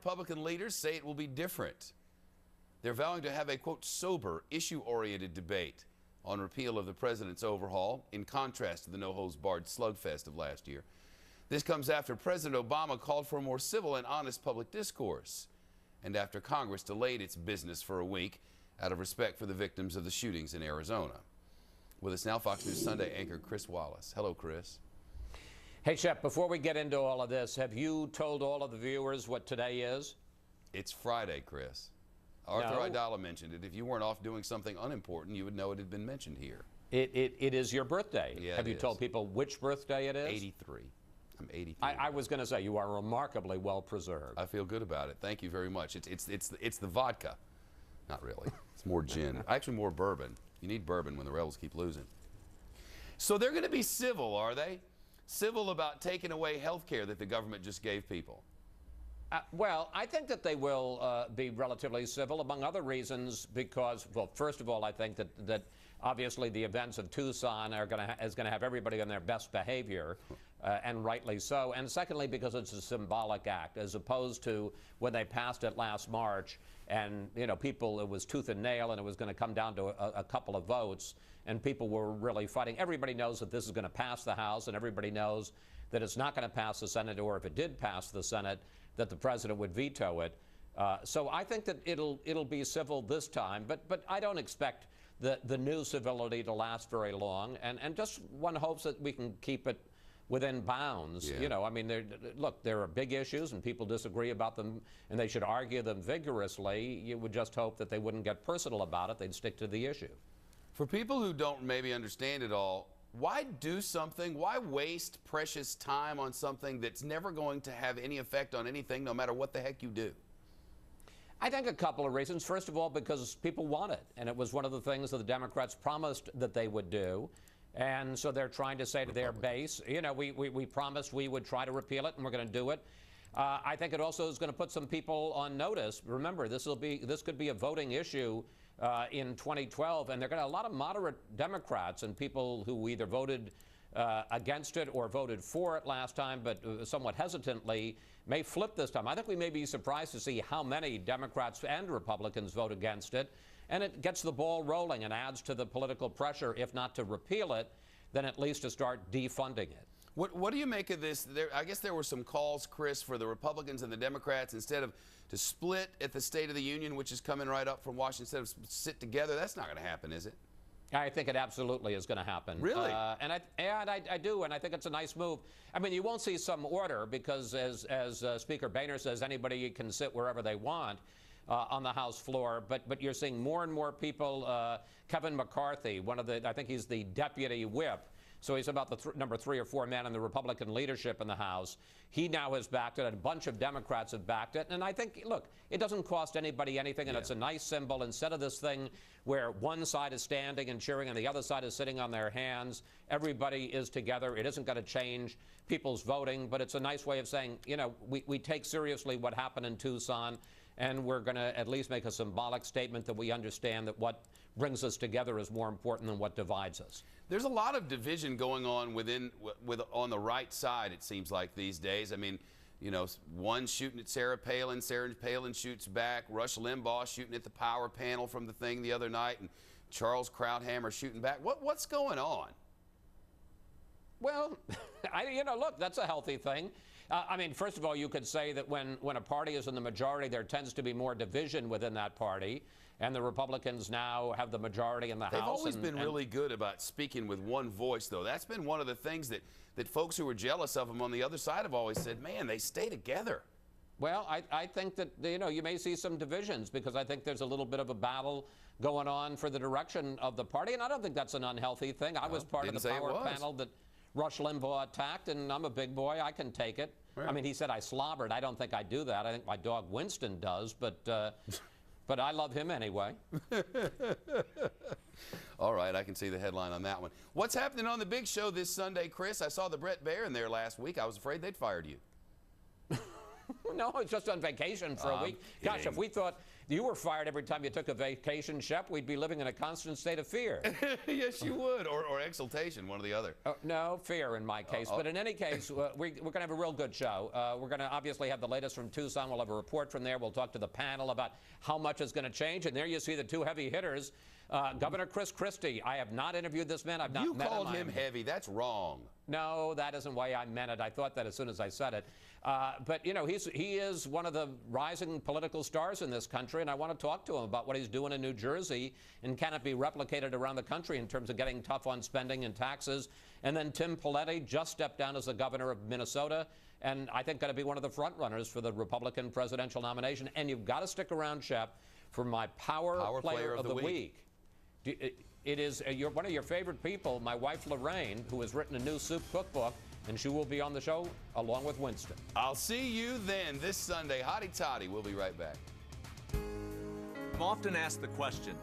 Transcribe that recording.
Republican leaders say it will be different. They're vowing to have a, quote, sober, issue-oriented debate on repeal of the president's overhaul, in contrast to the no-holds-barred slugfest of last year. This comes after President Obama called for a more civil and honest public discourse, and after Congress delayed its business for a week out of respect for the victims of the shootings in Arizona. With us now, Fox News Sunday anchor Chris Wallace. Hello, Chris. Hey, Shep, before we get into all of this, have you told all of the viewers what today is? It's Friday, Chris. Arthur Aidala mentioned it. If you weren't off doing something unimportant, you would know it had been mentioned here. It is your birthday. Yeah, have you told people which birthday it is? 83. I'm 83. I was going to say, you are remarkably well preserved. I feel good about it. Thank you very much. It's the vodka. Not really. It's more gin. Actually, more bourbon. You need bourbon when the Rebels keep losing. So they're going to be civil, are they? Civil about taking away health care that the government just gave people. Well, I think that they will be relatively civil, among other reasons, because, well, first of all, I think that obviously the events of Tucson is going to have everybody on their best behavior, and rightly so. And secondly, because it's a symbolic act, as opposed to when they passed it last March, and it was tooth and nail, and it was going to come down to a couple of votes, and people were really fighting. Everybody knows that this is going to pass the House, and everybody knows that it's not going to pass the Senate, or if it did pass the Senate, that the president would veto it. So I think that it'll be civil this time, but I don't expect the new civility to last very long, and just one hopes that we can keep it within bounds. Yeah. I mean, look, there are big issues and people disagree about them, and they should argue them vigorously. You would just hope that they wouldn't get personal about it. They'd stick to the issue. For people who don't maybe understand it all, why do something? Why waste precious time on something that's never going to have any effect on anything, no matter what the heck you do? I think a couple of reasons. First of all, because people want it, and it was one of the things that the Democrats promised that they would do. And so they're trying to say to their base, we promised we would try to repeal it, and we're going to do it. I think it also is going to put some people on notice. Remember, this could be a voting issue in 2012, and a lot of moderate Democrats and people who either voted against it or voted for it last time, but somewhat hesitantly, may flip this time. I think we may be surprised to see how many Democrats and Republicans vote against it, and it gets the ball rolling and adds to the political pressure, if not to repeal it, then at least to start defunding it. What do you make of this? I guess there were some calls, Chris, for the Republicans and the Democrats, instead of to split at the State of the Union, which is coming right up from Washington, instead of sit together. That's not going to happen, is it? I think it absolutely is going to happen. Really? And I do, and I think it's a nice move. I mean, you won't see some order because, as Speaker Boehner says, anybody can sit wherever they want on the House floor. But you're seeing more and more people. Kevin McCarthy, I think he's the deputy whip. So he's about the number 3 or 4 man in the Republican leadership in the House. He now has backed it. A bunch of Democrats have backed it. And I think, look, it doesn't cost anybody anything, and it's a nice symbol. Instead of this thing where one side is standing and cheering and the other side is sitting on their hands, everybody is together. It isn't going to change people's voting, but it's a nice way of saying, we take seriously what happened in Tucson, and we're going to at least make a symbolic statement that we understand that what brings us together is more important than what divides us. There's a lot of division going on on the right side, it seems like, these days. I mean, one shooting at Sarah Palin shoots back, Rush Limbaugh shooting at the power panel from the thing the other night, and Charles Krauthammer shooting back. What's going on? Well, look, that's a healthy thing. I mean, first of all, you could say that when a party is in the majority, there tends to be more division within that party, and the Republicans now have the majority in the House. They've always been really good about speaking with one voice, though. That's been one of the things that folks who were jealous of them on the other side have always said, man, they stay together. Well, I think that, you may see some divisions, because I think there's a little bit of a battle going on for the direction of the party, and I don't think that's an unhealthy thing. I was part of the power panel that Rush Limbaugh attacked, and I'm a big boy. I can take it. Right. I mean, he said I slobbered. I don't think I do that. I think my dog Winston does, but I love him anyway. All right, I can see the headline on that one. What's happening on the big show this Sunday, Chris? I saw the Brett Baer in there last week. I was afraid they'd fired you. No, it's just on vacation for a week. Gosh, if we thought you were fired every time you took a vacation, Shep, we'd be living in a constant state of fear. Yes, you would, or exultation, one or the other. No, fear in my case. But in any case, we're going to have a real good show. We're going to obviously have the latest from Tucson. We'll have a report from there. We'll talk to the panel about how much is going to change. And there you see the two heavy hitters. Governor Chris Christie. I have not interviewed this man. I've not met him. You called him heavy. That's wrong. No, that isn't the way I meant it. I thought that as soon as I said it. But, you know, he is one of the rising political stars in this country, and I want to talk to him about what he's doing in New Jersey and can it be replicated around the country in terms of getting tough on spending and taxes. And then Tim Pawlenty just stepped down as the governor of Minnesota, and I think going to be one of the front runners for the Republican presidential nomination. And you've got to stick around, Shep, for my Power Player of the Week. It is one of your favorite people, my wife Lorraine, who has written a new soup cookbook, and she will be on the show along with Winston. I'll see you then this Sunday. Hotty toddy. We'll be right back. I'm often asked the question,